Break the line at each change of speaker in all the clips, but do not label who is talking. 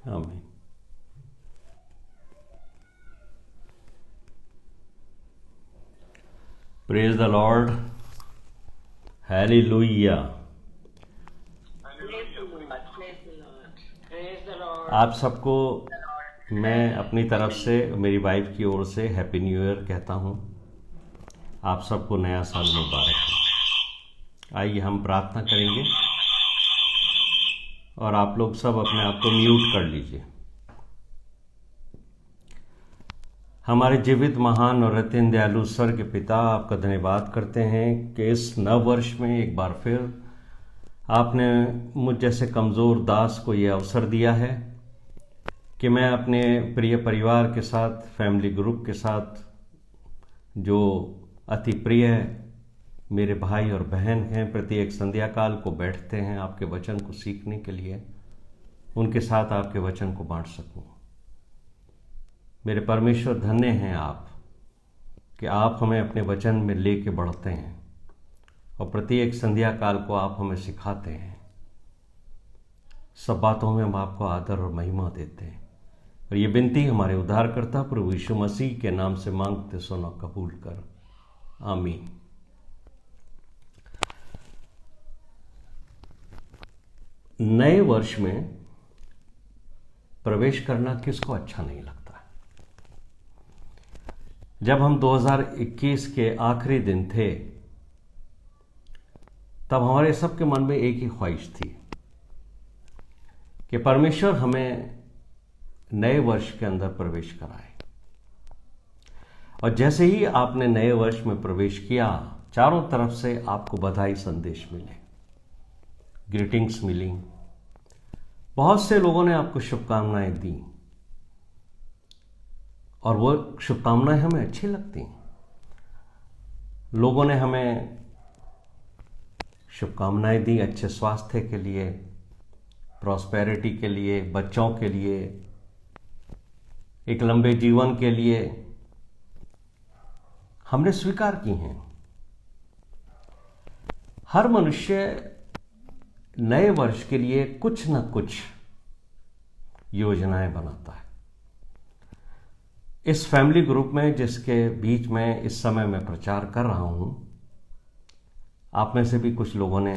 आमीन। Praise the Lord, hallelujah. आप सबको मैं अपनी तरफ से, मेरी वाइफ की ओर से हैप्पी न्यू ईयर कहता हूँ। आप सबको नया साल मुबारक हो। आइए हम प्रार्थना करेंगे और आप लोग सब अपने आप को म्यूट कर लीजिए। हमारे जीवित, महान और अत्यंत दयालु स्वर्ग पिता, आपका धन्यवाद करते हैं कि इस नव वर्ष में एक बार फिर आपने मुझ जैसे कमज़ोर दास को ये अवसर दिया है कि मैं अपने प्रिय परिवार के साथ, फैमिली ग्रुप के साथ, जो अति प्रिय मेरे भाई और बहन हैं, प्रत्येक संध्या काल को बैठते हैं आपके वचन को सीखने के लिए, उनके साथ आपके वचन को बांट सकूं। मेरे परमेश्वर, धन्य हैं आप कि आप हमें अपने वचन में लेके बढ़ते हैं और प्रत्येक संध्या काल को आप हमें सिखाते हैं। सब बातों में हम आपको आदर और महिमा देते हैं और ये विनती हमारे उद्धारकर्ता प्रभु यीशु मसीह के नाम से मांगते सुनो, कबूल कर, आमीन। नए वर्ष में प्रवेश करना किसको अच्छा नहीं लगता? जब हम 2021 के आखिरी दिन थे तब हमारे सबके मन में एक ही ख्वाहिश थी कि परमेश्वर हमें नए वर्ष के अंदर प्रवेश कराए। और जैसे ही आपने नए वर्ष में प्रवेश किया, चारों तरफ से आपको बधाई संदेश मिले, ग्रीटिंग्स मिली, बहुत से लोगों ने आपको शुभकामनाएं दी और वो शुभकामनाएं हमें अच्छी लगती। लोगों ने हमें शुभकामनाएं दी अच्छे स्वास्थ्य के लिए, प्रॉस्पेरिटी के लिए, बच्चों के लिए, एक लंबे जीवन के लिए हमने स्वीकार की हैं। हर मनुष्य नए वर्ष के लिए कुछ न कुछ योजनाएं बनाता है। इस फैमिली ग्रुप में जिसके बीच में इस समय मैं प्रचार कर रहा हूं, आप में से भी कुछ लोगों ने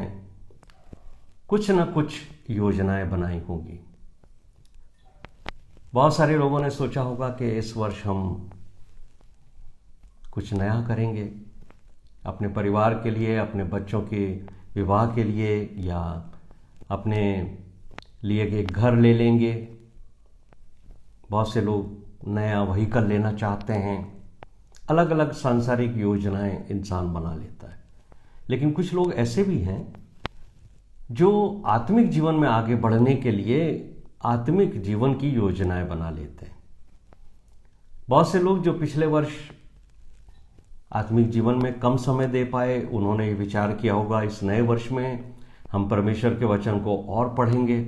कुछ न कुछ योजनाएं बनाई होंगी। बहुत सारे लोगों ने सोचा होगा कि इस वर्ष हम कुछ नया करेंगे अपने परिवार के लिए, अपने बच्चों के विवाह के लिए, या अपने लिए एक घर ले लेंगे। बहुत से लोग नया व्हीकल लेना चाहते हैं। अलग अलग सांसारिक योजनाएं इंसान बना लेता है। लेकिन कुछ लोग ऐसे भी हैं जो आत्मिक जीवन में आगे बढ़ने के लिए आत्मिक जीवन की योजनाएं बना लेते हैं। बहुत से लोग जो पिछले वर्ष आत्मिक जीवन में कम समय दे पाए, उन्होंने ये विचार किया होगा इस नए वर्ष में हम परमेश्वर के वचन को और पढ़ेंगे।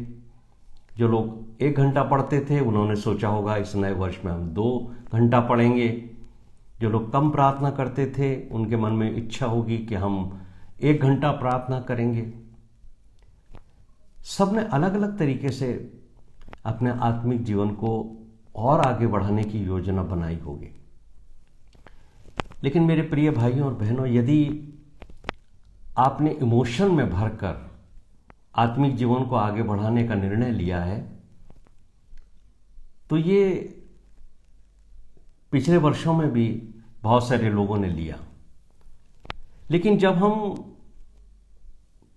जो लोग 1 घंटा पढ़ते थे, उन्होंने सोचा होगा इस नए वर्ष में हम 2 घंटा पढ़ेंगे। जो लोग कम प्रार्थना करते थे, उनके मन में इच्छा होगी कि हम 1 घंटा प्रार्थना करेंगे। सबने अलग अलग तरीके से अपने आत्मिक जीवन को और आगे बढ़ाने की योजना बनाई होगी। लेकिन मेरे प्रिय भाइयों और बहनों, यदि आपने इमोशन में भरकर आत्मिक जीवन को आगे बढ़ाने का निर्णय लिया है, तो ये पिछले वर्षों में भी बहुत सारे लोगों ने लिया। लेकिन जब हम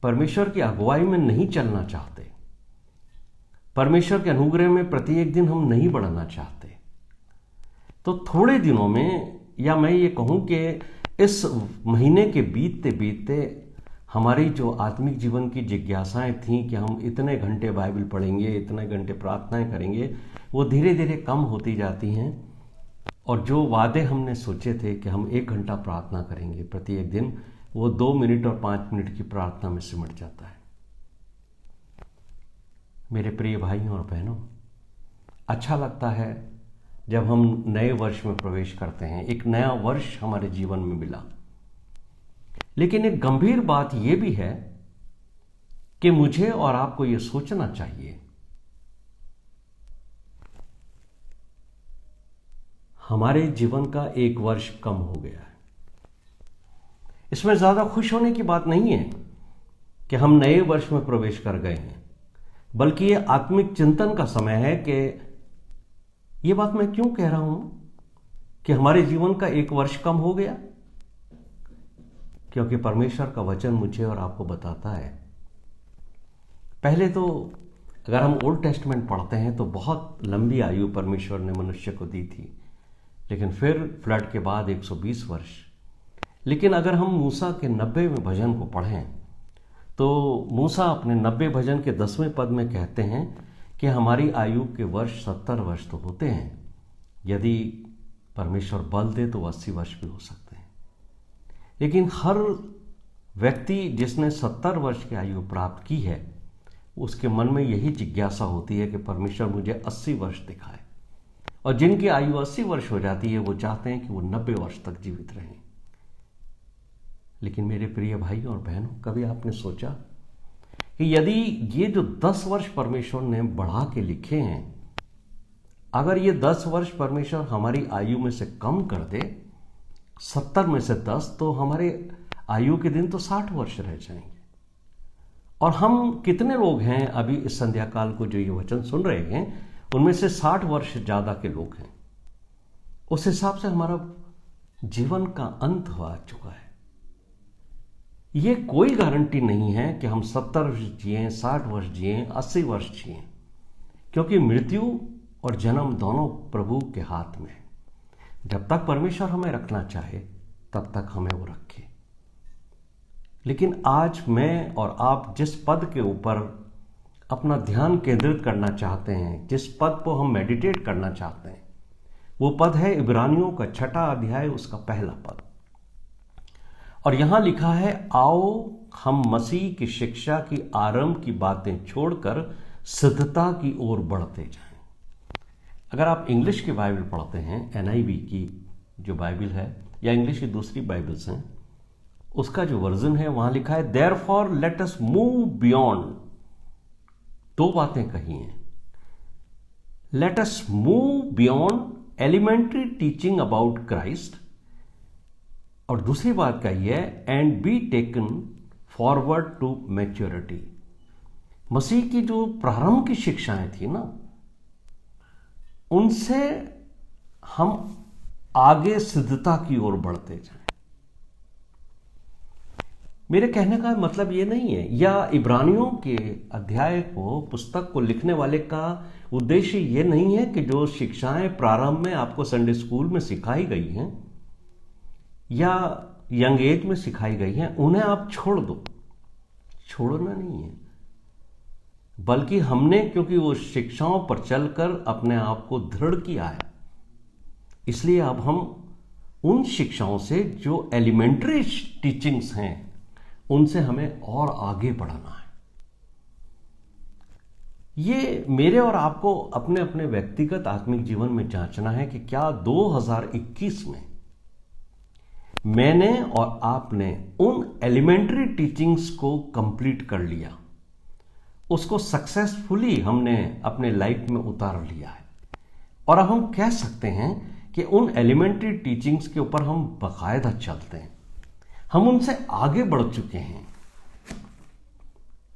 परमेश्वर की अगुवाई में नहीं चलना चाहते, परमेश्वर के अनुग्रह में प्रत्येक दिन हम नहीं बढ़ना चाहते, तो थोड़े दिनों में, या मैं ये कहूं कि इस महीने के बीतते बीतते हमारी जो आत्मिक जीवन की जिज्ञासाएं थीं कि हम इतने घंटे बाइबल पढ़ेंगे, इतने घंटे प्रार्थनाएं करेंगे, वो धीरे धीरे कम होती जाती हैं। और जो वादे हमने सोचे थे कि हम 1 घंटा प्रार्थना करेंगे प्रत्येक दिन, वो 2 मिनट और 5 मिनट की प्रार्थना में सिमट जाता है। मेरे प्रिय भाइयों और बहनों, अच्छा लगता है जब हम नए वर्ष में प्रवेश करते हैं, एक नया वर्ष हमारे जीवन में मिला। लेकिन एक गंभीर बात यह भी है कि मुझे और आपको यह सोचना चाहिए हमारे जीवन का 1 वर्ष कम हो गया है। इसमें ज़्यादा खुश होने की बात नहीं है कि हम नए वर्ष में प्रवेश कर गए हैं, बल्कि ये आत्मिक चिंतन का समय है कि ये बात मैं क्यों कह रहा हूं कि हमारे जीवन का 1 वर्ष कम हो गया। क्योंकि परमेश्वर का वचन मुझे और आपको बताता है, पहले तो अगर हम ओल्ड टेस्टमेंट पढ़ते हैं तो बहुत लंबी आयु परमेश्वर ने मनुष्य को दी थी, लेकिन फिर फ्लड के बाद 120 वर्ष। लेकिन अगर हम मूसा के 90वें भजन को पढ़ें तो मूसा अपने 90 भजन के 10वें पद में कहते हैं कि हमारी आयु के वर्ष 70 वर्ष तो होते हैं, यदि परमेश्वर बल दे तो 80 वर्ष भी हो सकते हैं। लेकिन हर व्यक्ति जिसने 70 वर्ष की आयु प्राप्त की है, उसके मन में यही जिज्ञासा होती है कि परमेश्वर मुझे 80 वर्ष दिखाए। और जिनकी आयु 80 वर्ष हो जाती है वो चाहते हैं कि वो 90 वर्ष तक जीवित रहें। लेकिन मेरे प्रिय भाई और बहनों, कभी आपने सोचा कि यदि ये जो 10 वर्ष परमेश्वर ने बढ़ा के लिखे हैं, अगर ये 10 वर्ष परमेश्वर हमारी आयु में से कम कर दे, 70 में से 10, तो हमारे आयु के दिन तो 60 वर्ष रह जाएंगे। और हम कितने लोग हैं अभी इस संध्या काल को जो ये वचन सुन रहे हैं, उनमें से 60 वर्ष ज्यादा के लोग हैं। उस हिसाब से हमारा जीवन का अंत हो चुका है। ये कोई गारंटी नहीं है कि हम 70 वर्ष जिए, 60 वर्ष जिए, 80 वर्ष जिए, क्योंकि मृत्यु और जन्म दोनों प्रभु के हाथ में है। जब तक परमेश्वर हमें रखना चाहे तब तक हमें वो रखे। लेकिन आज मैं और आप जिस पद के ऊपर अपना ध्यान केंद्रित करना चाहते हैं, जिस पद को हम मेडिटेट करना चाहते हैं, वो पद है इब्रानियों का 6वां अध्याय, उसका पहला पद। और यहां लिखा है, आओ हम मसीह की शिक्षा की आरंभ की बातें छोड़कर सिद्धता की ओर बढ़ते जाएं। अगर आप इंग्लिश की बाइबल पढ़ते हैं, NIV की जो बाइबल है या इंग्लिश की दूसरी बाइबल्स हैं, उसका जो वर्जन है वहां लिखा है, therefore let us move beyond. 2 बातें कही हैं, let us move beyond elementary teaching about Christ, और दूसरी बात कही है, and be taken forward to maturity. मसीह की जो प्रारंभ की शिक्षाएं थी ना, उनसे हम आगे सिद्धता की ओर बढ़ते जाएं। मेरे कहने का मतलब ये नहीं है, या इब्रानियों के अध्याय को, पुस्तक को लिखने वाले का उद्देश्य ये नहीं है कि जो शिक्षाएं प्रारंभ में आपको संडे स्कूल में सिखाई गई हैं या यंग एज में सिखाई गई हैं, उन्हें आप छोड़ दो। छोड़ना नहीं है, बल्कि हमने क्योंकि वो शिक्षाओं पर चलकर अपने आप को दृढ़ किया है, इसलिए अब हम उन शिक्षाओं से जो एलिमेंट्री टीचिंग्स हैं, उनसे हमें और आगे बढ़ाना है। ये मेरे और आपको अपने अपने व्यक्तिगत आत्मिक जीवन में जांचना है कि क्या 2021 में मैंने और आपने उन एलिमेंट्री टीचिंग्स को कंप्लीट कर लिया, उसको सक्सेसफुली हमने अपने लाइफ में उतार लिया है। और अब हम कह सकते हैं कि उन एलिमेंट्री टीचिंग्स के ऊपर हम बाकायदा चलते हैं, हम उनसे आगे बढ़ चुके हैं,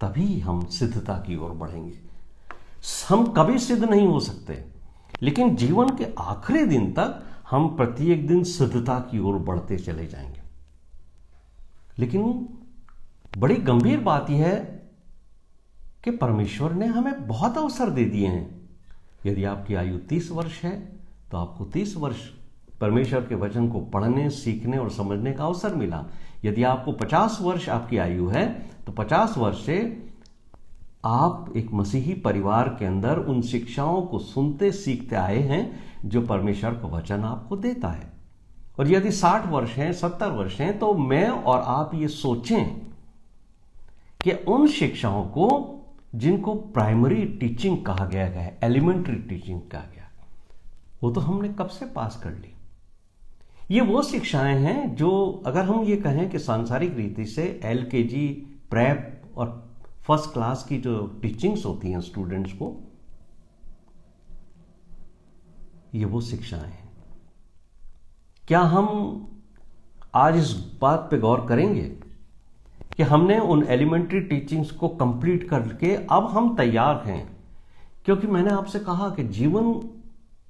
तभी हम सिद्धता की ओर बढ़ेंगे। हम कभी सिद्ध नहीं हो सकते, लेकिन जीवन के आखिरी दिन तक हम प्रत्येक दिन सिद्धता की ओर बढ़ते चले जाएंगे। लेकिन बड़ी गंभीर बात यह है कि परमेश्वर ने हमें बहुत अवसर दे दिए हैं। यदि आपकी आयु 30 वर्ष है तो आपको 30 वर्ष परमेश्वर के वचन को पढ़ने, सीखने और समझने का अवसर मिला। यदि आपको 50 वर्ष आपकी आयु है तो 50 वर्ष से आप एक मसीही परिवार के अंदर उन शिक्षाओं को सुनते सीखते आए हैं जो परमेश्वर का वचन आपको देता है। और यदि 60 वर्ष हैं, 70 वर्ष हैं, तो मैं और आप ये सोचें कि उन शिक्षाओं को जिनको प्राइमरी टीचिंग कहा गया है, एलिमेंट्री टीचिंग कहा गया, वो तो हमने कब से पास कर ली। ये वो शिक्षाएं हैं जो अगर हम ये कहें कि सांसारिक रीति से LKG, प्रेप और फर्स्ट क्लास की जो टीचिंग्स होती हैं स्टूडेंट्स को, ये वो शिक्षाएं हैं। क्या हम आज इस बात पे गौर करेंगे कि हमने उन एलिमेंट्री टीचिंग्स को कंप्लीट करके अब हम तैयार हैं? क्योंकि मैंने आपसे कहा कि जीवन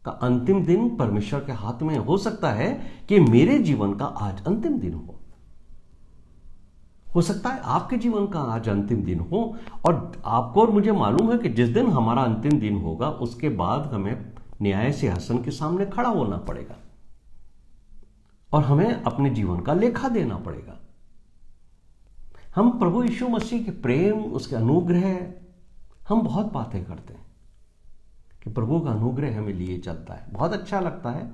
का अंतिम दिन परमेश्वर के हाथ में। हो सकता है कि मेरे जीवन का आज अंतिम दिन हो सकता है आपके जीवन का आज अंतिम दिन हो, और आपको और मुझे मालूम है कि जिस दिन हमारा अंतिम दिन होगा उसके बाद हमें न्याय सिंहासन के सामने खड़ा होना पड़ेगा और हमें अपने जीवन का लेखा देना पड़ेगा। हम प्रभु यीशु मसीह के प्रेम, उसके अनुग्रह, हम बहुत बातें करते हैं कि प्रभु का अनुग्रह हमें लिए चलता है, बहुत अच्छा लगता है।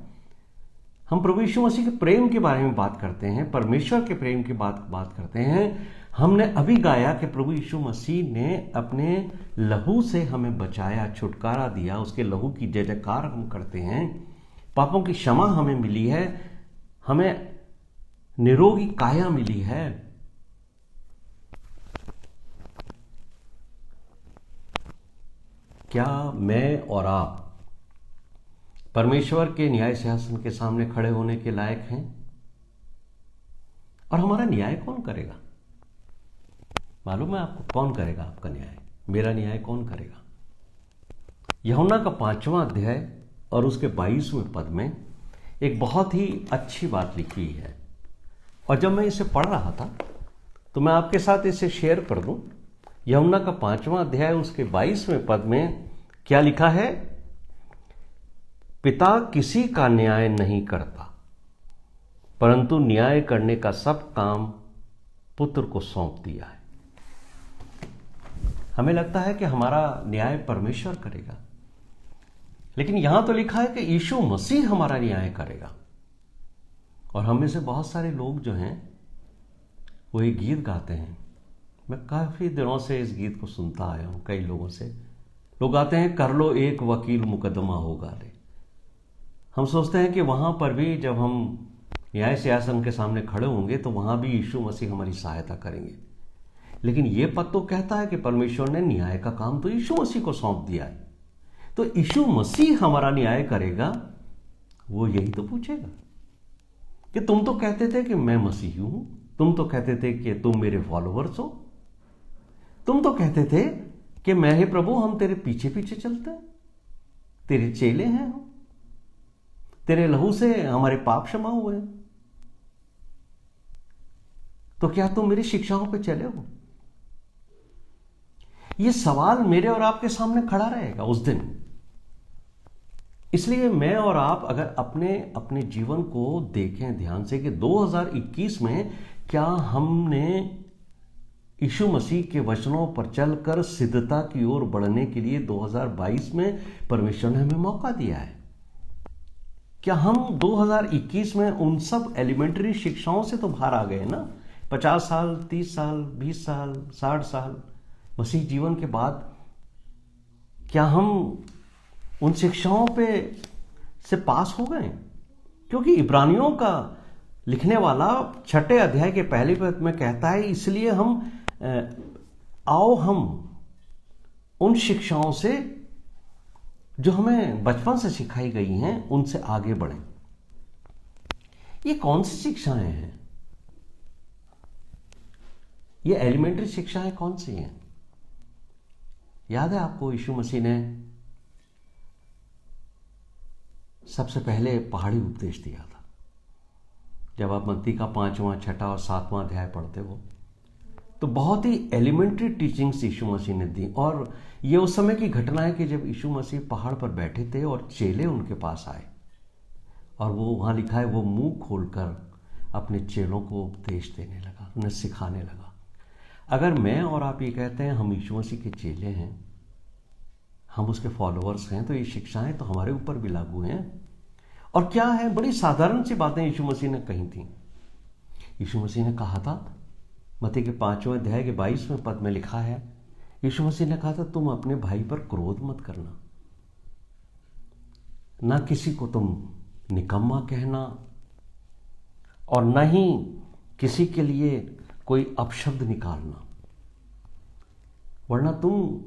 हम प्रभु यीशु मसीह के प्रेम के बारे में बात करते हैं, परमेश्वर के प्रेम की बात करते हैं। हमने अभी गाया कि प्रभु यीशु मसीह ने अपने लहू से हमें बचाया, छुटकारा दिया, उसके लहू की जय जयकार हम करते हैं। पापों की क्षमा हमें मिली है, हमें निरोगी काया मिली है। क्या मैं और आप परमेश्वर के न्याय सिंहासन के सामने खड़े होने के लायक हैं? और हमारा न्याय कौन करेगा? मालूम है आपको कौन करेगा आपका न्याय? मेरा न्याय कौन करेगा? यूहन्ना का 5वां अध्याय और उसके 22वें पद में एक बहुत ही अच्छी बात लिखी है, और जब मैं इसे पढ़ रहा था तो मैं आपके साथ इसे शेयर कर दूं। यूहन्ना का 5वां अध्याय उसके 22वें पद में क्या लिखा है? पिता किसी का न्याय नहीं करता, परंतु न्याय करने का सब काम पुत्र को सौंप दिया है। हमें लगता है कि हमारा न्याय परमेश्वर करेगा, लेकिन यहां तो लिखा है कि यीशु मसीह हमारा न्याय करेगा। और हम में से बहुत सारे लोग जो हैं वो एक गीत गाते हैं। मैं काफी दिनों से इस गीत को सुनता आया हूं, कई लोगों से। लोग आते हैं, कर लो एक वकील मुकदमा होगा रे। हम सोचते हैं कि वहां पर भी जब हम न्याय सिंहासन के सामने खड़े होंगे तो वहां भी यीशु मसीह हमारी सहायता करेंगे। लेकिन यह पद तो कहता है कि परमेश्वर ने न्याय का काम तो यीशु मसीह को सौंप दिया है। तो यीशु मसीह हमारा न्याय करेगा, वो यही तो पूछेगा कि तुम तो कहते थे कि मैं मसीही हूं, तुम तो कहते थे कि तुम मेरे फॉलोअर्स हो, तुम तो कहते थे कि मैं हे प्रभु हम तेरे पीछे पीछे चलते हैं, तेरे चेले हैं हम, तेरे लहू से हमारे पाप क्षमा हुए हैं, तो क्या तुम मेरी शिक्षाओं पे चले हो? यह सवाल मेरे और आपके सामने खड़ा रहेगा उस दिन। इसलिए मैं और आप अगर अपने अपने जीवन को देखें ध्यान से कि 2021 में क्या हमने यीशु मसीह के वचनों पर चलकर सिद्धता की ओर बढ़ने के लिए 2022 में परमेश्वर ने हमें मौका दिया है? क्या हम 2021 में उन सब एलिमेंट्री शिक्षाओं से तो बाहर आ गए ना? 50 साल, 30 साल, 20 साल, 60 साल मसीह जीवन के बाद क्या हम उन शिक्षाओं पे से पास हो गए? क्योंकि इब्रानियों का लिखने वाला 6 अध्याय के पहले पद में कहता है, इसलिए आओ हम उन शिक्षाओं से जो हमें बचपन से सिखाई गई हैं उनसे आगे बढ़ें। ये कौन सी शिक्षाएं हैं? ये एलिमेंट्री शिक्षाएं कौन सी हैं? याद है आपको, यीशु मसीह ने सबसे पहले पहाड़ी उपदेश दिया था। जब आप मत्ती का 5वां, 6वां और 7वां अध्याय पढ़ते हो तो बहुत ही एलिमेंट्री टीचिंग्स यीशु मसीह ने दी। और ये उस समय की घटना है कि जब यीशु मसीह पहाड़ पर बैठे थे और चेले उनके पास आए, और वो वहां लिखा है वो मुंह खोलकर अपने चेलों को उपदेश देने लगा, उन्हें सिखाने लगा। अगर मैं और आप ये कहते हैं हम यीशु मसीह के चेले हैं, हम उसके फॉलोअर्स हैं, तो ये शिक्षाएं तो हमारे ऊपर भी लागू हैं। और क्या है, बड़ी साधारण सी बातें यीशु मसीह ने कही थी। यीशु मसीह ने कहा था, मत्ती के 5वें अध्याय के 22वें पद में लिखा है, यीशु मसीह ने कहा था तुम अपने भाई पर क्रोध मत करना, ना किसी को तुम निकम्मा कहना, और न ही किसी के लिए कोई अपशब्द निकालना, वरना तुम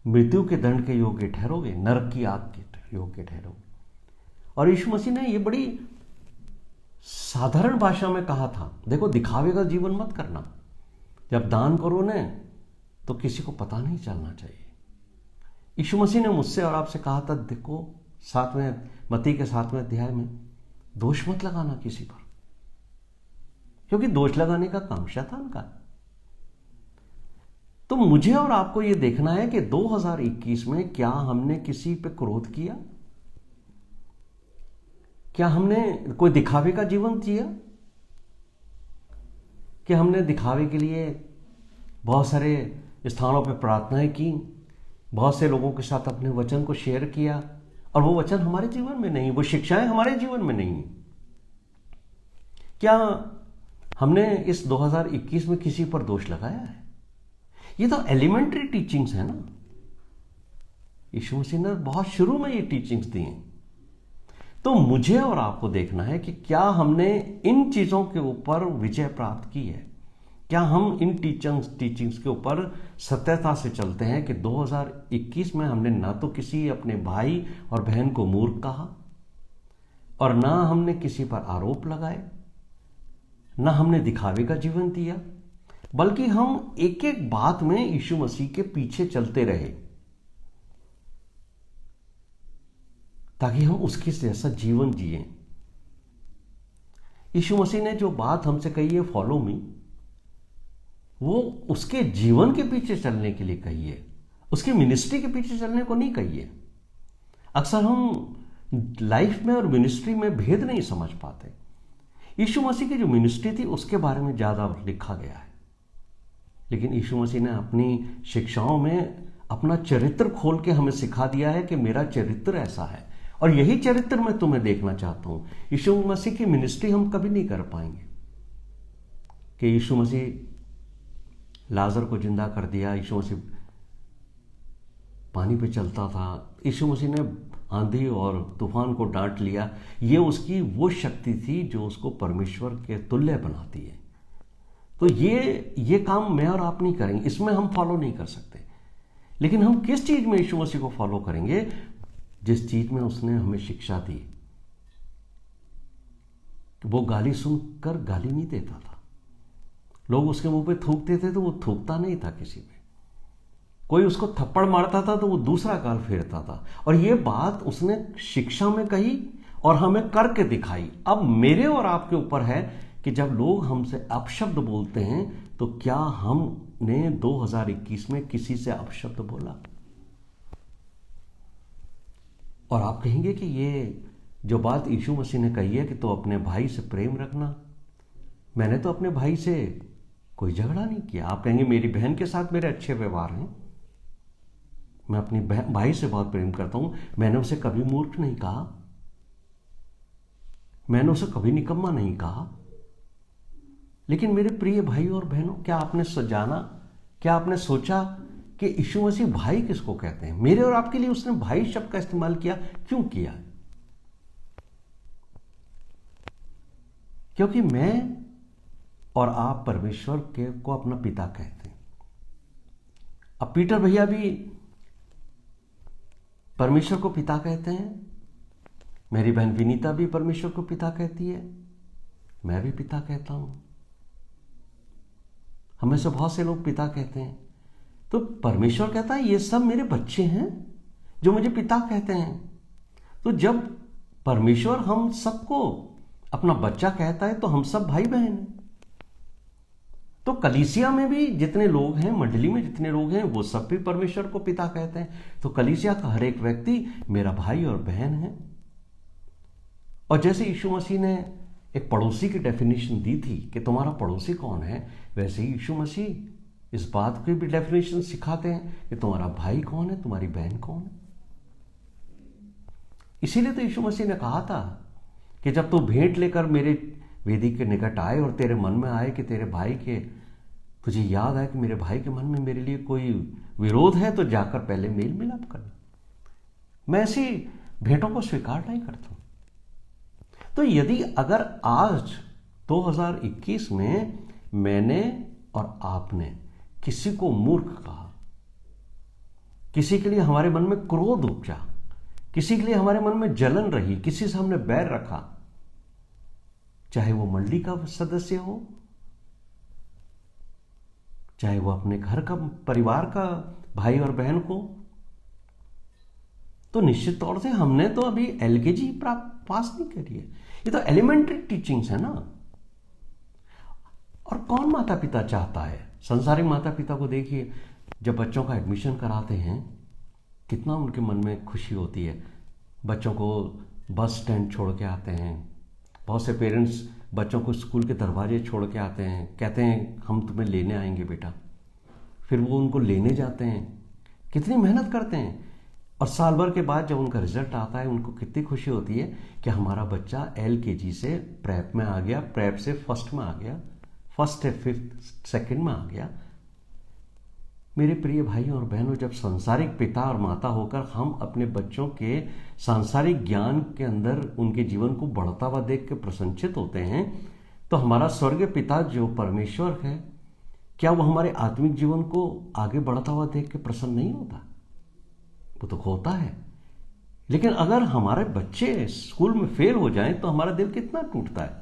मृत्यु के दंड के योग्य ठहरोगे, नरक की आग के योग्य ठहरोगे। और यीशु मसीह ने ये बड़ी साधारण भाषा में कहा था, देखो दिखावे का जीवन मत करना, जब दान करो ना तो किसी को पता नहीं चलना चाहिए। यीशु मसीह ने मुझसे और आपसे कहा था, देखो 7वें मत्ती के 7वें अध्याय में, दोष मत लगाना किसी पर, क्योंकि दोष लगाने का काम शैतान का। तो मुझे और आपको यह देखना है कि 2021 में क्या हमने किसी पे क्रोध किया, क्या हमने कोई दिखावे का जीवन जिया, कि हमने दिखावे के लिए बहुत सारे स्थानों पे प्रार्थनाएं की, बहुत से लोगों के साथ अपने वचन को शेयर किया, और वो वचन हमारे जीवन में नहीं, वो शिक्षाएं हमारे जीवन में नहीं। क्या हमने इस 2021 में किसी पर दोष लगाया है? ये तो एलिमेंट्री टीचिंग्स है ना, यीशु मसीह ने बहुत शुरू में ये टीचिंग्स दी हैं। तो मुझे और आपको देखना है कि क्या हमने इन चीजों के ऊपर विजय प्राप्त की है, क्या हम इन टीचिंग्स के ऊपर सत्यता से चलते हैं कि 2021 में हमने ना तो किसी अपने भाई और बहन को मूर्ख कहा, और ना हमने किसी पर आरोप लगाए, ना हमने दिखावे का जीवन दिया, बल्कि हम एक एक बात में यीशु मसीह के पीछे चलते रहे, ताकि हम उसके जैसा जीवन जिए। यीशु मसीह ने जो बात हमसे कही है, फॉलो मी, वो उसके जीवन के पीछे चलने के लिए कही है, उसकी मिनिस्ट्री के पीछे चलने को नहीं कही है। अक्सर हम लाइफ में और मिनिस्ट्री में भेद नहीं समझ पाते। यीशु मसीह की जो मिनिस्ट्री थी उसके बारे में ज्यादा लिखा गया है, लेकिन यीशु मसीह ने अपनी शिक्षाओं में अपना चरित्र खोल के हमें सिखा दिया है कि मेरा चरित्र ऐसा है, और यही चरित्र मैं तुम्हें देखना चाहता हूं। यीशु मसीह की मिनिस्ट्री हम कभी नहीं कर पाएंगे कि यीशु मसीह लाजर को जिंदा कर दिया, यीशु मसीह पानी पे चलता था, यीशु मसीह ने आंधी और तूफान को डांट लिया। ये उसकी वो शक्ति थी जो उसको परमेश्वर के तुल्य बनाती है। तो ये काम मैं और आप नहीं करेंगे, इसमें हम फॉलो नहीं कर सकते। लेकिन हम किस चीज में यीशु मसीह को फॉलो करेंगे? जिस चीज में उसने हमें शिक्षा दी। वो गाली सुनकर गाली नहीं देता था, लोग उसके मुंह पे थूकते थे तो वो थूकता नहीं था किसी पे, कोई उसको थप्पड़ मारता था तो वो दूसरा गाल फेरता था। और ये बात उसने शिक्षा में कही और हमें करके दिखाई। अब मेरे और आपके ऊपर है कि जब लोग हमसे अपशब्द बोलते हैं तो क्या हमने 2021 में किसी से अपशब्द बोला? और आप कहेंगे कि ये जो बात यीशु मसीह ने कही है कि तो अपने भाई से प्रेम रखना, मैंने तो अपने भाई से कोई झगड़ा नहीं किया। आप कहेंगे मेरी बहन के साथ मेरे अच्छे व्यवहार हैं, मैं अपनी भाई से बहुत प्रेम करता हूं, मैंने उसे कभी मूर्ख नहीं कहा, मैंने उसे कभी निकम्मा नहीं कहा। लेकिन मेरे प्रिय भाई और बहनों, क्या आपने जाना, क्या आपने सोचा कि यीशु मसीह भाई किसको कहते हैं? मेरे और आपके लिए उसने भाई शब्द का इस्तेमाल किया, क्यों किया? क्योंकि मैं और आप परमेश्वर को अपना पिता कहते हैं। अब पीटर भैया भी परमेश्वर को पिता कहते हैं, मेरी बहन विनीता भी परमेश्वर को पिता कहती है, मैं भी पिता कहता हूं, हमें से बहुत से लोग पिता कहते हैं। तो परमेश्वर कहता है ये सब मेरे बच्चे हैं जो मुझे पिता कहते हैं। तो जब परमेश्वर हम सबको अपना बच्चा कहता है तो हम सब भाई बहन हैं। तो कलीसिया में भी जितने लोग हैं, मंडली में जितने लोग हैं, वो सब भी परमेश्वर को पिता कहते हैं। तो कलीसिया का हर एक व्यक्ति मेरा भाई और बहन है। और जैसे यीशु मसीह ने एक पड़ोसी की डेफिनेशन दी थी कि तुम्हारा पड़ोसी कौन है, वैसे ही यीशु मसीह इस बात की भी डेफिनेशन सिखाते हैं कि तुम्हारा भाई कौन है, तुम्हारी बहन कौन है। इसीलिए तो यीशु मसीह ने कहा था कि जब तू भेंट लेकर मेरे वेदी के निकट आए और तेरे मन में आए कि तेरे भाई के, तुझे याद आए कि मेरे भाई के मन में मेरे लिए कोई विरोध है, तो जाकर पहले मेल मिलाप करना। मैं ऐसी भेंटों को स्वीकार नहीं करता हूं। तो यदि अगर आज 2021 में मैंने और आपने किसी को मूर्ख कहा, किसी के लिए हमारे मन में क्रोध उपजा, किसी के लिए हमारे मन में जलन रही, किसी से हमने बैर रखा, चाहे वो मंडली का सदस्य हो, चाहे वो अपने घर का परिवार का भाई और बहन को, तो निश्चित तौर से हमने तो अभी एलकेजी पास नहीं करी है। ये तो एलिमेंट्री टीचिंग्स है ना। और कौन माता पिता चाहता है, संसारिक माता पिता को देखिए, जब बच्चों का एडमिशन कराते हैं कितना उनके मन में खुशी होती है। बच्चों को बस स्टैंड छोड़ के आते हैं, बहुत से पेरेंट्स बच्चों को स्कूल के दरवाजे छोड़ के आते हैं, कहते हैं हम तुम्हें लेने आएंगे बेटा। फिर वो उनको लेने जाते हैं, कितनी मेहनत करते हैं। और साल भर के बाद जब उनका रिजल्ट आता है, उनको कितनी खुशी होती है कि हमारा बच्चा एलकेजी से प्रेप में आ गया, प्रेप से फर्स्ट में आ गया, फर्स्ट से फिफ्थ सेकंड में आ गया। मेरे प्रिय भाइयों और बहनों, जब सांसारिक पिता और माता होकर हम अपने बच्चों के सांसारिक ज्ञान के अंदर उनके जीवन को बढ़ता हुआ देख के प्रसन्नचित होते हैं, तो हमारा स्वर्गीय पिता जो परमेश्वर है, क्या वो हमारे आत्मिक जीवन को आगे बढ़ता हुआ देख के प्रसन्न नहीं होता? वो तो होता है। लेकिन अगर हमारे बच्चे स्कूल में फेल हो जाएं तो हमारा दिल कितना टूटता है।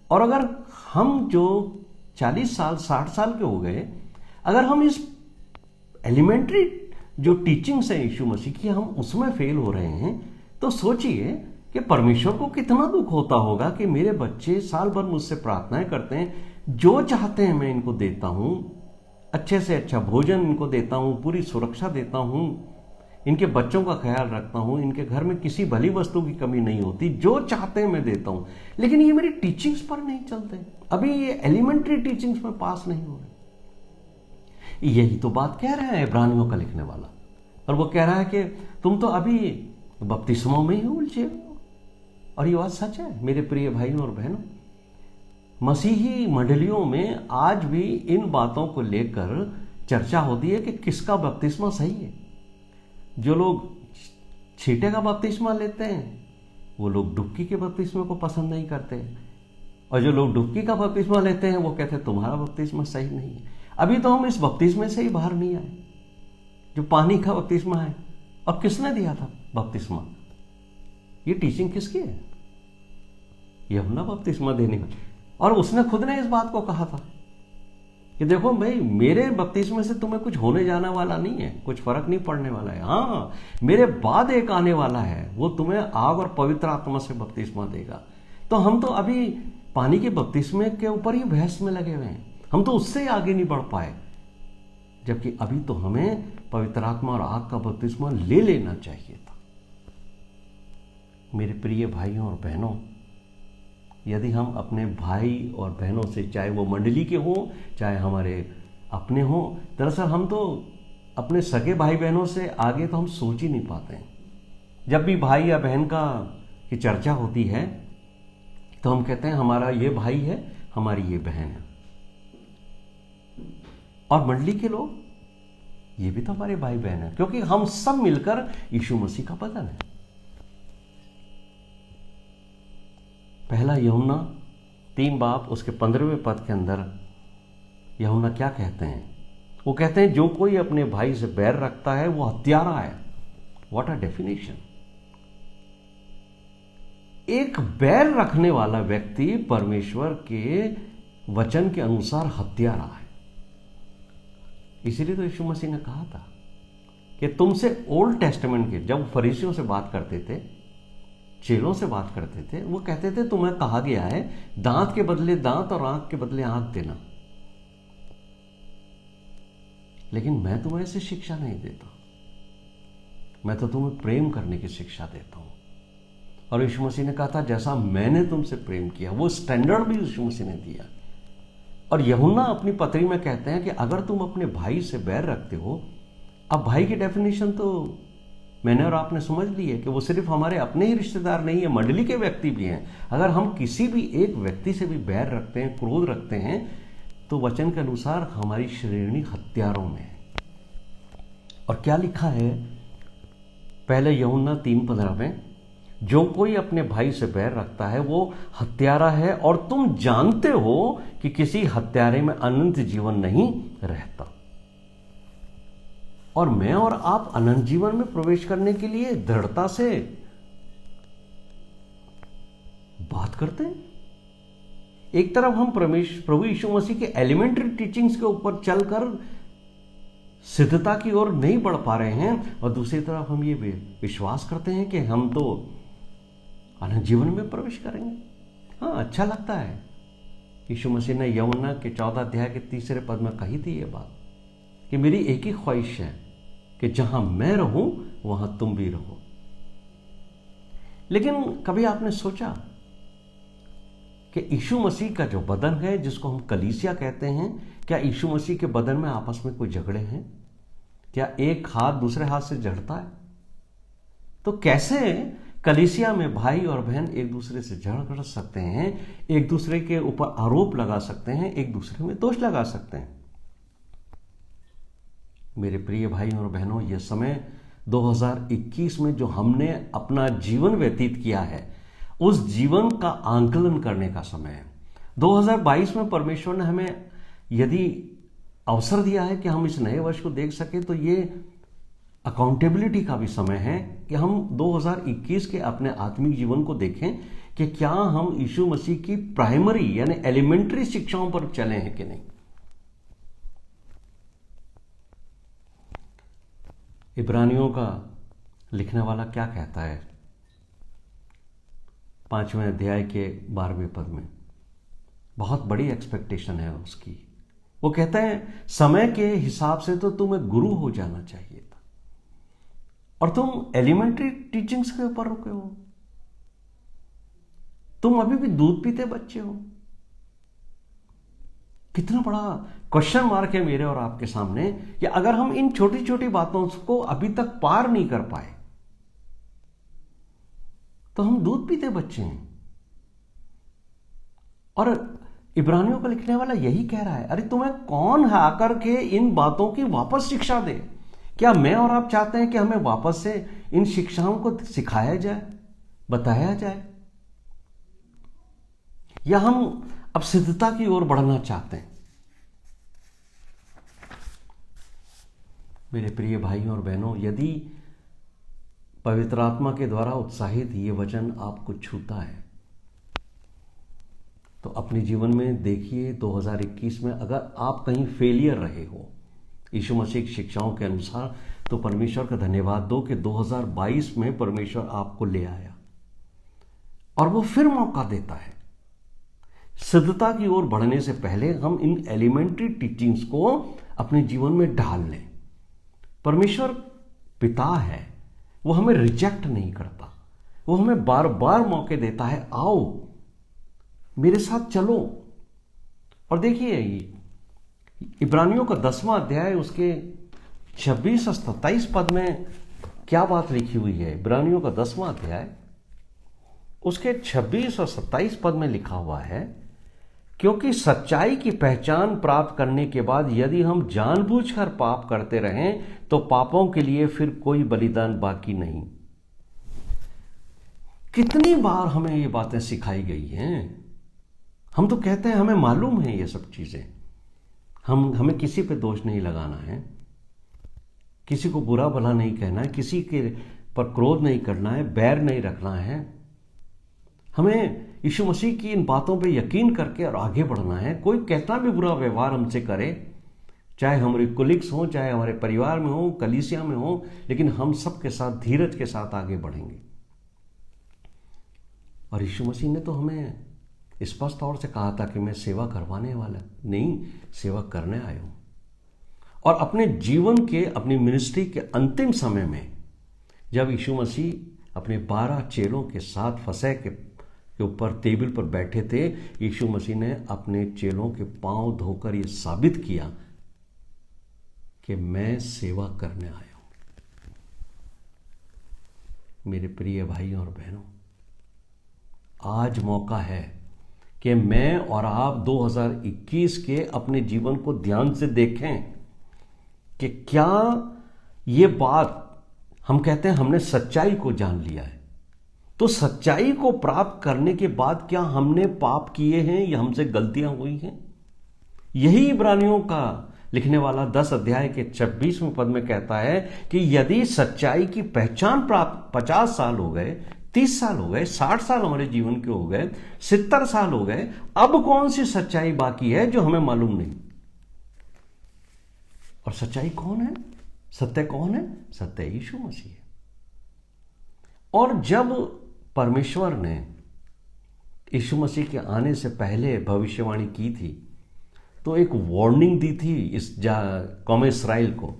और अगर हम जो 40 साल 60 साल के हो गए, अगर हम इस एलिमेंट्री जो टीचिंग्स है यीशु मसीह की, हम उसमें फेल हो रहे हैं, तो सोचिए कि परमेश्वर को कितना दुख होता होगा कि मेरे बच्चे साल भर मुझसे प्रार्थनाएं करते हैं, जो चाहते हैं मैं इनको देता हूं, अच्छे से अच्छा भोजन इनको देता हूं, पूरी सुरक्षा देता हूं, इनके बच्चों का ख्याल रखता हूं, इनके घर में किसी भली वस्तु की कमी नहीं होती, जो चाहते हैं मैं देता हूं, लेकिन ये मेरी टीचिंग्स पर नहीं चलते, अभी ये एलिमेंट्री टीचिंग्स में पास नहीं हो रहे। यही तो बात कह रहा है इब्रानियों का लिखने वाला। और वो कह रहा है कि तुम तो अभी बपतिस्मों में ही उलझे हो। और ये बात सच है मेरे प्रिय भाइयों और बहनों। मसीही मंडलियों में आज भी इन बातों को लेकर चर्चा होती है कि किसका बपतिस्मा सही है। जो लोग छींटे का बपतिस्मा लेते हैं, वो लोग डुबकी के बपतिस्मे को पसंद नहीं करते, और जो लोग डुबकी का बपतिस्मा लेते हैं वो कहते हैं तुम्हारा बपतिस्मा सही नहीं है। अभी तो हम इस बपतिस्मे से ही बाहर नहीं आए, जो पानी का बपतिस्मा है। अब किसने दिया था बपतिस्मा? ये टीचिंग किसकी है? यूहन्ना बपतिस्मा देने का। और उसने खुद ने इस बात को कहा था कि देखो भाई, मेरे बपतिस्मे से तुम्हें कुछ होने जाने वाला नहीं है, कुछ फर्क नहीं पड़ने वाला है। हाँ, मेरे बाद एक आने वाला है, वो तुम्हें आग और पवित्र आत्मा से बपतिस्मा देगा। तो हम तो अभी पानी के बपतिस्मे के ऊपर ही बहस में लगे हुए हैं, हम तो उससे आगे नहीं बढ़ पाए, जबकि अभी तो हमें पवित्र आत्मा और आग का बपतिस्मा ले लेना चाहिए था। मेरे प्रिय भाइयों और बहनों, यदि हम अपने भाई और बहनों से, चाहे वो मंडली के हों चाहे हमारे अपने हों, दरअसल हम तो अपने सगे भाई बहनों से आगे तो हम सोच ही नहीं पाते हैं। जब भी भाई या बहन की चर्चा होती है तो हम कहते हैं हमारा ये भाई है, हमारी ये बहन है। और मंडली के लोग, ये भी तो हमारे भाई बहन है, क्योंकि हम सब मिलकर यीशु मसीह का बदन है। पहला यूहन्ना 3 बाब उसके 15वें पद के अंदर यूहन्ना क्या कहते हैं? वो कहते हैं जो कोई अपने भाई से बैर रखता है वो हत्यारा है। What a definition! एक बैर रखने वाला व्यक्ति परमेश्वर के वचन के अनुसार हत्यारा है। इसीलिए तो यीशु मसीह ने कहा था कि तुमसे ओल्ड टेस्टामेंट के, जब फरीसियों से बात करते थे, चेलों से बात करते थे, वो कहते थे तुम्हें कहा गया है दांत के बदले दांत और आंख के बदले आंख देना, लेकिन मैं तुम्हें ऐसी शिक्षा नहीं देता, मैं तो तुम्हें प्रेम करने की शिक्षा देता हूं। और यीशु मसीह ने कहा था जैसा मैंने तुमसे प्रेम किया, वो स्टैंडर्ड भी यीशु मसीह ने दिया। और यूहन्ना अपनी पत्री में कहते हैं कि अगर तुम अपने भाई से बैर रखते हो, अब भाई की डेफिनेशन तो मैंने और आपने समझ ली है कि वो सिर्फ हमारे अपने ही रिश्तेदार नहीं है, मंडली के व्यक्ति भी हैं। अगर हम किसी भी एक व्यक्ति से भी बैर रखते हैं, क्रोध रखते हैं, तो वचन के अनुसार हमारी श्रेणी हत्यारों में है। और क्या लिखा है पहले यूहन्ना 3:15 में? जो कोई अपने भाई से बैर रखता है वो हत्यारा है, और तुम जानते हो कि किसी हत्यारे में अनंत जीवन नहीं रहता। और मैं और आप अनंत जीवन में प्रवेश करने के लिए दृढ़ता से बात करते हैं, एक तरफ हम प्रभु यीशु मसीह के एलिमेंट्री टीचिंग्स के ऊपर चलकर सिद्धता की ओर नहीं बढ़ पा रहे हैं, और दूसरी तरफ हम ये विश्वास करते हैं कि हम तो अनंत जीवन में प्रवेश करेंगे। हाँ, अच्छा लगता है। यीशु मसीह ने यूहन्ना के 14 अध्याय के 3 पद में कही थी ये बात कि मेरी एक ही ख्वाहिश है कि जहां मैं रहूं वहां तुम भी रहो। लेकिन कभी आपने सोचा कि यीशु मसीह का जो बदन है, जिसको हम कलीसिया कहते हैं, क्या यीशु मसीह के बदन में आपस में कोई झगड़े हैं? क्या एक हाथ दूसरे हाथ से झड़ता है? तो कैसे कलीसिया में भाई और बहन एक दूसरे से झगड़ सकते हैं, एक दूसरे के ऊपर आरोप लगा सकते हैं, एक दूसरे में दोष लगा सकते हैं? मेरे प्रिय भाई और बहनों, यह समय 2021 में जो हमने अपना जीवन व्यतीत किया है, उस जीवन का आंकलन करने का समय है। 2022 में परमेश्वर ने हमें यदि अवसर दिया है कि हम इस नए वर्ष को देख सके, तो ये अकाउंटेबिलिटी का भी समय है कि हम 2021 के अपने आत्मिक जीवन को देखें कि क्या हम यीशु मसीह की प्राइमरी यानी एलिमेंट्री शिक्षाओं पर चले हैं कि नहीं। इब्रानियों का लिखने वाला क्या कहता है 5वें अध्याय के 12वें पद में? बहुत बड़ी एक्सपेक्टेशन है उसकी। वो कहता है, समय के हिसाब से तो तुम्हें गुरु हो जाना चाहिए था, और तुम एलिमेंट्री टीचिंग्स के ऊपर रुके हो। तुम अभी भी दूध पीते बच्चे हो। कितना बड़ा क्वेश्चन मार्क है मेरे और आपके सामने कि अगर हम इन छोटी छोटी बातों को अभी तक पार नहीं कर पाए तो हम दूध पीते बच्चे हैं। और इब्रानियों का लिखने वाला यही कह रहा है, अरे तुम्हें कौन है आकर के इन बातों की वापस शिक्षा दे? क्या मैं और आप चाहते हैं कि हमें वापस से इन शिक्षाओं को सिखाया जाए, बताया जाए, या हम अब सिद्धता की ओर बढ़ना चाहते हैं? मेरे प्रिय भाइयों और बहनों, यदि पवित्र आत्मा के द्वारा उत्साहित ये वचन आपको छूता है तो अपने जीवन में देखिए 2021 में अगर आप कहीं फेलियर रहे हो यीशु मसीह की शिक्षाओं के अनुसार, तो परमेश्वर का धन्यवाद दो कि 2022 में परमेश्वर आपको ले आया और वो फिर मौका देता है। सिद्धता की ओर बढ़ने से पहले हम इन एलिमेंट्री टीचिंग्स को अपने जीवन में ढाल लें। परमेश्वर पिता है, वो हमें रिजेक्ट नहीं करता, वो हमें बार बार मौके देता है, आओ मेरे साथ चलो। और देखिए इब्रानियों का 10वां अध्याय उसके 26 और 27 पद में क्या बात लिखी हुई है। इब्रानियों का 10वां अध्याय उसके 26 और 27 पद में लिखा हुआ है, क्योंकि सच्चाई की पहचान प्राप्त करने के बाद यदि हम जानबूझकर पाप करते रहें तो पापों के लिए फिर कोई बलिदान बाकी नहीं। कितनी बार हमें ये बातें सिखाई गई हैं। हम तो कहते हैं हमें मालूम है ये सब चीजें, हमें किसी पे दोष नहीं लगाना है, किसी को बुरा भला नहीं कहना है, किसी के पर क्रोध नहीं करना है, बैर नहीं रखना है। हमें यीशु मसीह की इन बातों पे यकीन करके और आगे बढ़ना है। कोई कितना भी बुरा व्यवहार हमसे करे, चाहे हमारे कुलिग्स हो, चाहे हमारे परिवार में हो, कलीसिया में हो, लेकिन हम सबके साथ धीरज के साथ आगे बढ़ेंगे। और यीशु मसीह ने तो हमें स्पष्ट तौर से कहा था कि मैं सेवा करवाने वाला नहीं, सेवा करने आया हूं। और अपने जीवन के, अपनी मिनिस्ट्री के अंतिम समय में जब यीशु मसीह अपने 12 चेलों के साथ फसह के ऊपर टेबल पर बैठे थे, यीशु मसीह ने अपने चेलों के पांव धोकर यह साबित किया कि मैं सेवा करने आया हूं। मेरे प्रिय भाइयों और बहनों, आज मौका है कि मैं और आप 2021 के अपने जीवन को ध्यान से देखें कि क्या ये बात, हम कहते हैं हमने सच्चाई को जान लिया है, तो सच्चाई को प्राप्त करने के बाद क्या हमने पाप किए हैं या हमसे गलतियां हुई हैं? यही इब्रानियों का लिखने वाला 10 अध्याय के 26वें पद में कहता है कि यदि सच्चाई की पहचान प्राप्त 50 साल हो गए 30 साल हो गए, 60 साल हमारे जीवन के हो गए, 70 साल हो गए, अब कौन सी सच्चाई बाकी है जो हमें मालूम नहीं? और सच्चाई कौन है? सत्य कौन है? सत्य यीशु मसीह है। और जब परमेश्वर ने यीशु मसीह के आने से पहले भविष्यवाणी की थी तो एक वार्निंग दी थी इस कौम इस्राएल को।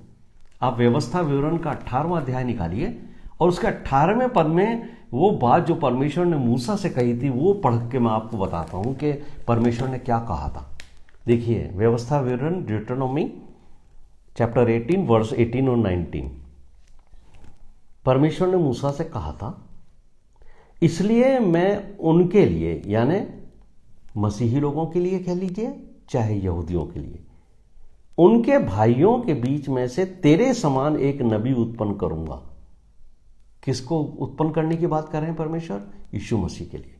आप व्यवस्था विवरण का 18वां अध्याय निकालिए और उसके 18वें पद में वो बात जो परमेश्वर ने मूसा से कही थी वो पढ़ के मैं आपको बताता हूं कि परमेश्वर ने क्या कहा था। देखिए, व्यवस्था विवरण ड्यूटेरोनोमी चैप्टर 18 वर्स 18 और 19। परमेश्वर ने मूसा से कहा था, इसलिए मैं उनके लिए, यानी मसीही लोगों के लिए कह लीजिए चाहे यहूदियों के लिए, उनके भाइयों के बीच में से तेरे समान एक नबी उत्पन्न करूंगा। किसको उत्पन्न करने की बात कर रहे हैं परमेश्वर? यीशु मसीह के लिए।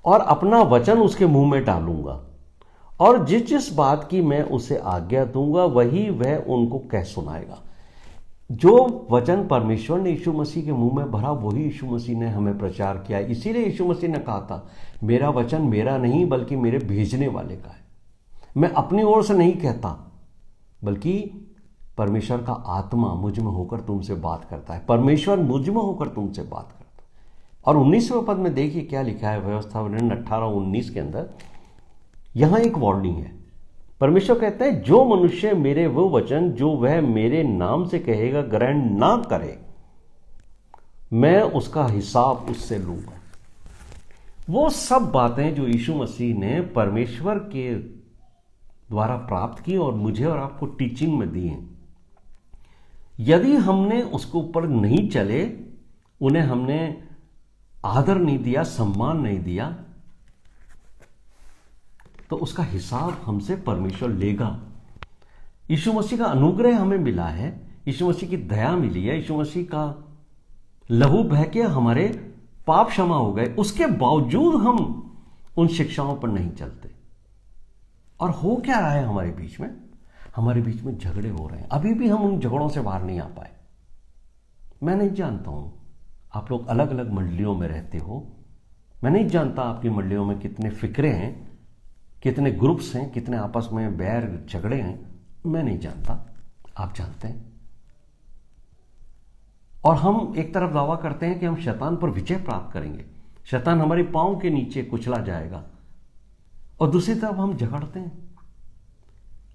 और अपना वचन उसके मुंह में डालूंगा और जिस जिस बात की मैं उसे आज्ञा दूंगा वही वह उनको कह सुनाएगा। जो वचन परमेश्वर ने यीशु मसीह के मुंह में भरा वही यीशु मसीह ने हमें प्रचार किया। इसीलिए यीशु मसीह ने कहा था, मेरा वचन मेरा नहीं बल्कि मेरे भेजने वाले का है। मैं अपनी ओर से नहीं कहता बल्कि परमेश्वर का आत्मा मुझ में होकर तुमसे बात करता है। परमेश्वर मुझ में होकर तुमसे बात करता है। और 19वें पद में देखिए क्या लिखा है व्यवस्था विवरण 18-19 के अंदर। यहां एक वार्निंग है। परमेश्वर कहते हैं, जो मनुष्य मेरे वो वचन जो वह मेरे नाम से कहेगा ग्रहण ना करे, मैं उसका हिसाब उससे लूंगा। वो सब बातें जो यीशु मसीह ने परमेश्वर के द्वारा प्राप्त की और मुझे और आपको टीचिंग में दी हैं, यदि हमने उसके ऊपर नहीं चले, उन्हें हमने आदर नहीं दिया, सम्मान नहीं दिया, तो उसका हिसाब हमसे परमेश्वर लेगा। यीशु मसीह का अनुग्रह हमें मिला है, यीशु मसीह की दया मिली है, यीशु मसीह का लहू बह के हमारे पाप क्षमा हो गए, उसके बावजूद हम उन शिक्षाओं पर नहीं चलते। और हो क्या रहा है हमारे बीच में? हमारे बीच में झगड़े हो रहे हैं। अभी भी हम उन झगड़ों से बाहर नहीं आ पाए। मैं नहीं जानता हूं आप लोग अलग अलग मंडलियों में रहते हो, मैं नहीं जानता आपकी मंडलियों में कितने फिक्रे हैं, कितने ग्रुप्स हैं, कितने आपस में बैर झगड़े हैं, मैं नहीं जानता, आप जानते हैं। और हम एक तरफ दावा करते हैं कि हम शैतान पर विजय प्राप्त करेंगे, शैतान हमारे पांव के नीचे कुचला जाएगा, और दूसरी तरफ हम झगड़ते हैं।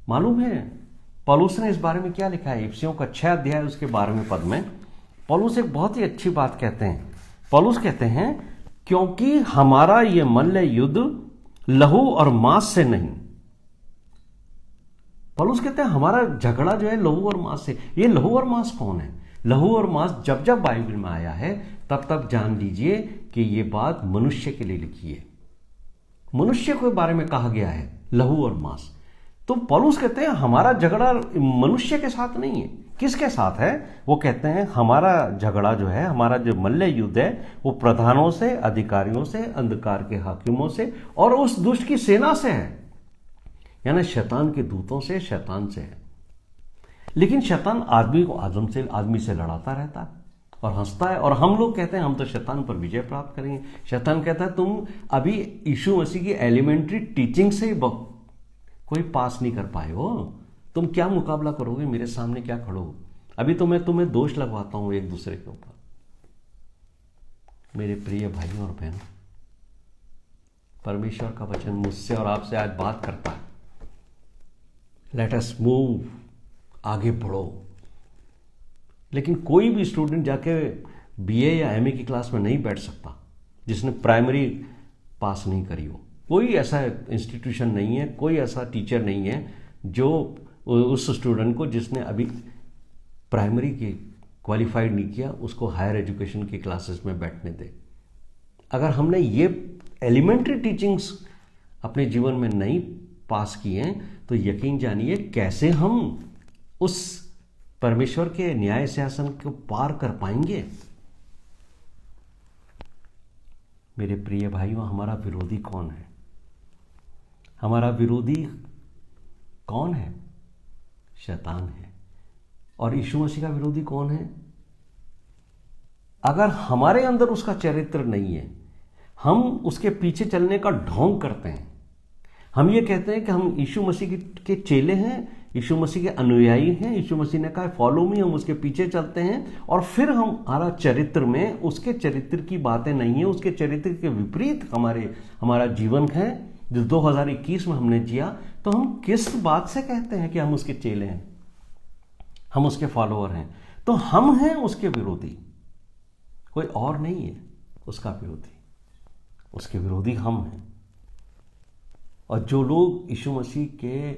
मालूम है पौलुस ने इस बारे में क्या लिखा है? इफिसियों का 6 अध्याय उसके 12वें पद में पौलुस एक बहुत ही अच्छी बात कहते हैं। पौलुस कहते हैं, क्योंकि हमारा यह मल्ल युद्ध लहू और मांस से नहीं। पौलुस कहते हैं हमारा झगड़ा जो है लहू और मांस से। ये लहू और मांस कौन है? लहू और मांस जब जब बाइबल में आया है तब तब जान लीजिए कि ये बात मनुष्य के लिए लिखी है, मनुष्य के बारे में कहा गया है, लहू और मांस। तो पौलुस कहते हैं हमारा झगड़ा मनुष्य के साथ नहीं है। किसके साथ है? वो कहते हैं हमारा झगड़ा जो है, हमारा जो मल्ल युद्ध है, वो प्रधानों से, अधिकारियों से, अंधकार के हाकिमों से और उस दुष्ट की सेना से है, यानी शैतान के दूतों से, शैतान से है। लेकिन शैतान आदमी से लड़ाता रहता है और हंसता है, और हम लोग कहते हैं हम तो शैतान पर विजय प्राप्त करेंगे। शैतान कहता है तुम अभी यीशु मसीह की एलिमेंट्री टीचिंग से ही कोई पास नहीं कर पाए हो, तुम क्या मुकाबला करोगे, मेरे सामने क्या खड़ो? अभी तो मैं तुम्हें दोष लगवाता हूं एक दूसरे के ऊपर। मेरे प्रिय भाइयों और बहनों, परमेश्वर का वचन मुझसे और आपसे आज बात करता है, लेट अस मूव, आगे बढ़ो। लेकिन कोई भी स्टूडेंट जाके बीए या एमए की क्लास में नहीं बैठ सकता जिसने प्राइमरी पास नहीं करी हो। कोई ऐसा इंस्टीट्यूशन नहीं है, कोई ऐसा टीचर नहीं है जो उस स्टूडेंट को जिसने अभी प्राइमरी की क्वालिफाइड नहीं किया उसको हायर एजुकेशन की क्लासेस में बैठने दे। अगर हमने ये एलिमेंट्री टीचिंग्स अपने जीवन में नहीं पास किए हैं तो यकीन जानिए कैसे हम उस परमेश्वर के न्याय सिंहासन को पार कर पाएंगे। मेरे प्रिय भाइयों, हमारा विरोधी कौन है? हमारा विरोधी कौन है? शैतान है। और यीशु मसीह का विरोधी कौन है? अगर हमारे अंदर उसका चरित्र नहीं है, हम उसके पीछे चलने का ढोंग करते हैं, हम ये कहते हैं कि हम यीशु मसीह के चेले हैं, यीशु मसीह के अनुयायी हैं, यीशु मसीह ने कहा फॉलो मी, हम उसके पीछे चलते हैं, और फिर हमारा चरित्र में उसके चरित्र की बातें नहीं है, उसके चरित्र के विपरीत हमारा जीवन है जो 2021 में हमने जिया, तो हम किस बात से कहते हैं कि हम उसके चेले हैं, हम उसके फॉलोअर हैं? तो हम हैं उसके विरोधी, कोई और नहीं है उसका विरोधी, उसके विरोधी हम हैं। और जो लोग यीशु मसीह के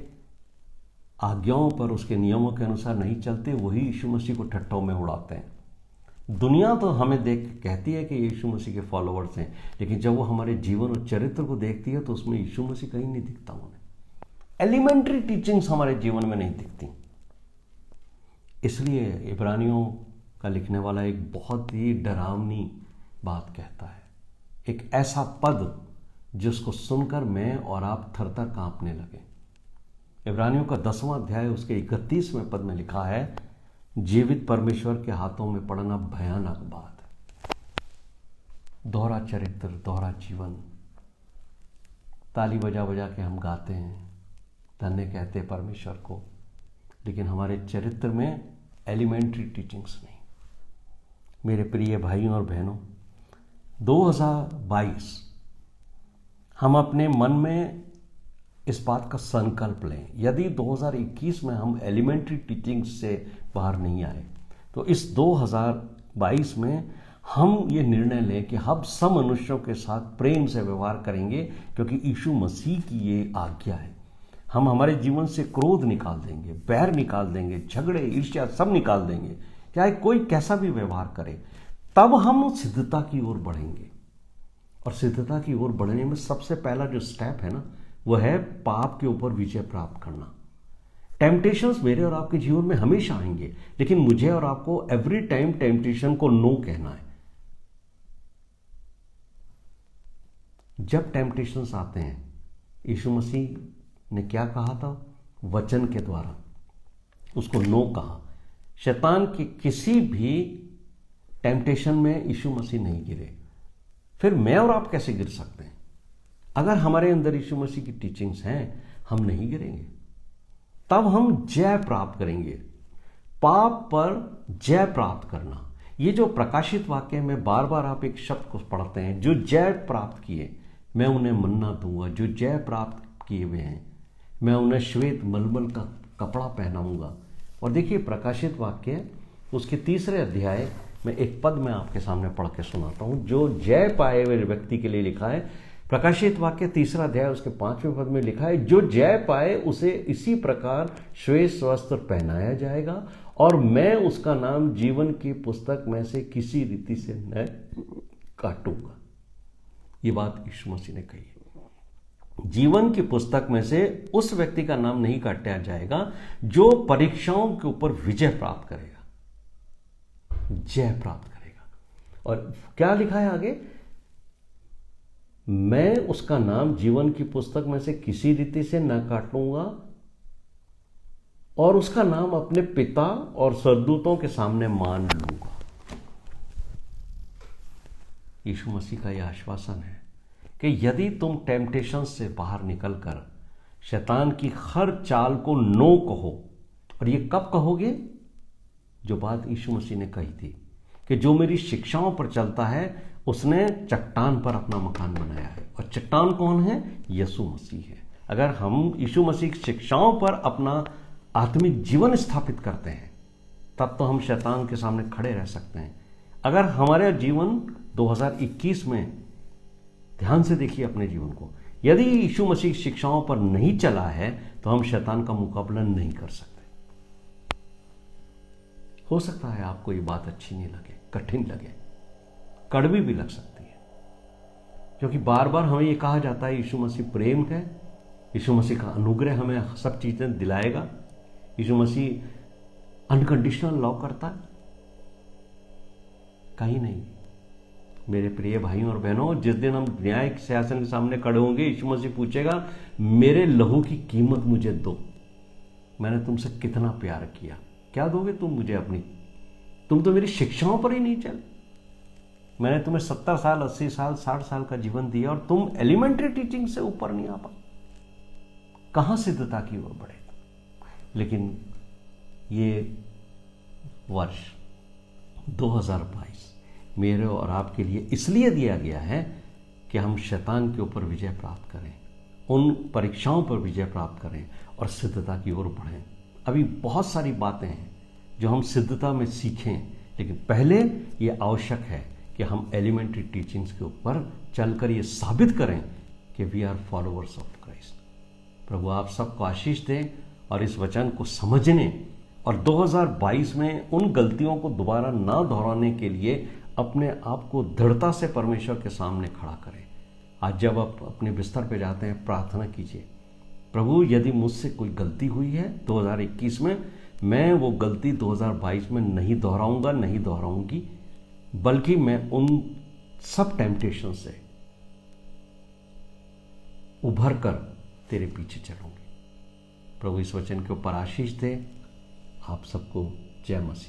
आज्ञाओं पर, उसके नियमों के अनुसार नहीं चलते, वही यीशु मसीह को ठट्ठों में उड़ाते हैं। दुनिया तो हमें देख के कहती है कि यीशु मसीह के फॉलोअर्स हैं, लेकिन जब वो हमारे जीवन और चरित्र को देखती है तो उसमें यीशु मसीह कहीं नहीं दिखता उन्हें। एलिमेंट्री टीचिंग्स हमारे जीवन में नहीं दिखती। इसलिए इब्रानियों का लिखने वाला एक बहुत ही डरावनी बात कहता है, एक ऐसा पद जिसको सुनकर मैं और आप थरथर कांपने लगे। इब्रानियों का 10वां अध्याय उसके 31वें पद में लिखा है, जीवित परमेश्वर के हाथों में पड़ना भयानक बात है। दोहरा चरित्र, दोहरा जीवन। ताली बजा बजा के हम गाते हैं, धन्य कहते हैं परमेश्वर को, लेकिन हमारे चरित्र में एलिमेंट्री टीचिंग्स नहीं। मेरे प्रिय भाइयों और बहनों, 2022 हम अपने मन में इस बात का संकल्प लें, यदि 2021 में हम एलिमेंट्री टीचिंग्स से बाहर नहीं आए, तो इस 2022 में हम ये निर्णय लें कि हम सब मनुष्यों के साथ प्रेम से व्यवहार करेंगे, क्योंकि यीशु मसीह की ये आज्ञा है। हम हमारे जीवन से क्रोध निकाल देंगे, बैर निकाल देंगे, झगड़े, ईर्ष्या सब निकाल देंगे, चाहे कोई कैसा भी व्यवहार करे। तब हम सिद्धता की ओर बढ़ेंगे। और सिद्धता की ओर बढ़ने में सबसे पहला जो स्टेप है ना, वह है पाप के ऊपर विजय प्राप्त करना। टेम्पटेशंस मेरे और आपके जीवन में हमेशा आएंगे, लेकिन मुझे और आपको एवरी टाइम टेम्पटेशन को नो कहना है। जब टेम्पटेशंस आते हैं, यीशु मसीह ने क्या कहा था? वचन के द्वारा उसको नो कहा। शैतान के किसी भी टेम्पटेशन में यीशु मसीह नहीं गिरे। फिर मैं और आप कैसे गिर सकते हैं? अगर हमारे अंदर यीशु मसीह की टीचिंग्स हैं, हम नहीं गिरेंगे। तब हम जय प्राप्त करेंगे। पाप पर जय प्राप्त करना, ये जो प्रकाशित वाक्य में बार बार आप एक शब्द को पढ़ते हैं, जो जय प्राप्त किए मैं उन्हें मन्ना दूंगा, जो जय प्राप्त किए हुए हैं मैं उन्हें श्वेत मलमल का कपड़ा पहनाऊंगा। और देखिए प्रकाशित वाक्य उसके 3 अध्याय में एक पद मैं आपके सामने पढ़ के सुनाता हूं, जो जय पाए हुए व्यक्ति के लिए लिखा है। प्रकाशित वाक्य 3 अध्याय उसके 5वें पद में लिखा है, जो जय पाए उसे इसी प्रकार श्वेत वस्त्र पहनाया जाएगा, और मैं उसका नाम जीवन की पुस्तक में से किसी रीति से न काटूंगा। ये बात यीशु मसीह ने कही है। जीवन की पुस्तक में से उस व्यक्ति का नाम नहीं काटा जाएगा जो परीक्षाओं के ऊपर विजय प्राप्त करेगा, जय प्राप्त करेगा। और क्या लिखा है आगे? मैं उसका नाम जीवन की पुस्तक में से किसी रीति से न काटूंगा, और उसका नाम अपने पिता और स्वर्गदूतों के सामने मान लूंगा। यीशु मसीह का यह आश्वासन है कि यदि तुम टेम्पटेशन से बाहर निकलकर शैतान की हर चाल को नो कहो, और ये कब कहोगे? जो बात यीशु मसीह ने कही थी कि जो मेरी शिक्षाओं पर चलता है उसने चट्टान पर अपना मकान बनाया है। और चट्टान कौन है? यीशु मसीह है। अगर हम यीशु मसीह की शिक्षाओं पर अपना आत्मिक जीवन स्थापित करते हैं, तब तो हम शैतान के सामने खड़े रह सकते हैं। अगर हमारे जीवन 2021 में, ध्यान से देखिए अपने जीवन को, यदि यीशु मसीह की शिक्षाओं पर नहीं चला है, तो हम शैतान का मुकाबला नहीं कर सकते। हो सकता है आपको ये बात अच्छी नहीं लगे, कठिन लगे, कड़वी भी लग सकती है, क्योंकि बार बार हमें ये कहा जाता है यीशु मसीह प्रेम है, यीशु मसीह का अनुग्रह हमें सब चीजें दिलाएगा, यीशु मसीह अनकंडीशनल लव करता है। कहीं नहीं। मेरे प्रिय भाइयों और बहनों, जिस दिन हम न्याय के सिंहासन के सामने खड़े होंगे, यीशु मसीह पूछेगा, मेरे लहू की कीमत मुझे दो, मैंने तुमसे कितना प्यार किया। क्या दोगे तुम मुझे अपनी? तुम तो मेरी शिक्षाओं पर ही नहीं चले। मैंने तुम्हें 70 साल, 80 साल, 60 साल का जीवन दिया और तुम एलिमेंट्री टीचिंग से ऊपर नहीं आ पाए, कहां सिद्धता की ओर बढ़े। लेकिन ये वर्ष 2022 मेरे और आपके लिए इसलिए दिया गया है कि हम शैतान के ऊपर विजय प्राप्त करें, उन परीक्षाओं पर विजय प्राप्त करें और सिद्धता की ओर बढ़ें। अभी बहुत सारी बातें हैं जो हम सिद्धता में सीखें, लेकिन पहले ये आवश्यक है कि हम एलिमेंट्री टीचिंग्स के ऊपर चलकर ये साबित करें कि we are followers of Christ. प्रभु आप सबको आशीष दें और इस वचन को समझने और 2022 में उन गलतियों को दोबारा ना दोहराने के लिए अपने आप को दृढ़ता से परमेश्वर के सामने खड़ा करें। आज जब आप अपने बिस्तर पे जाते हैं, प्रार्थना कीजिए, प्रभु यदि मुझसे कोई गलती हुई है 2021 में, मैं वो गलती 2022 में नहीं दोहराऊंगा, नहीं दोहराऊंगी, बल्कि मैं उन सब टेम्पटेशन से उभर कर तेरे पीछे चलूंगी। प्रभु इस वचन के ऊपर आशीष दे। आप सबको जय मसीह।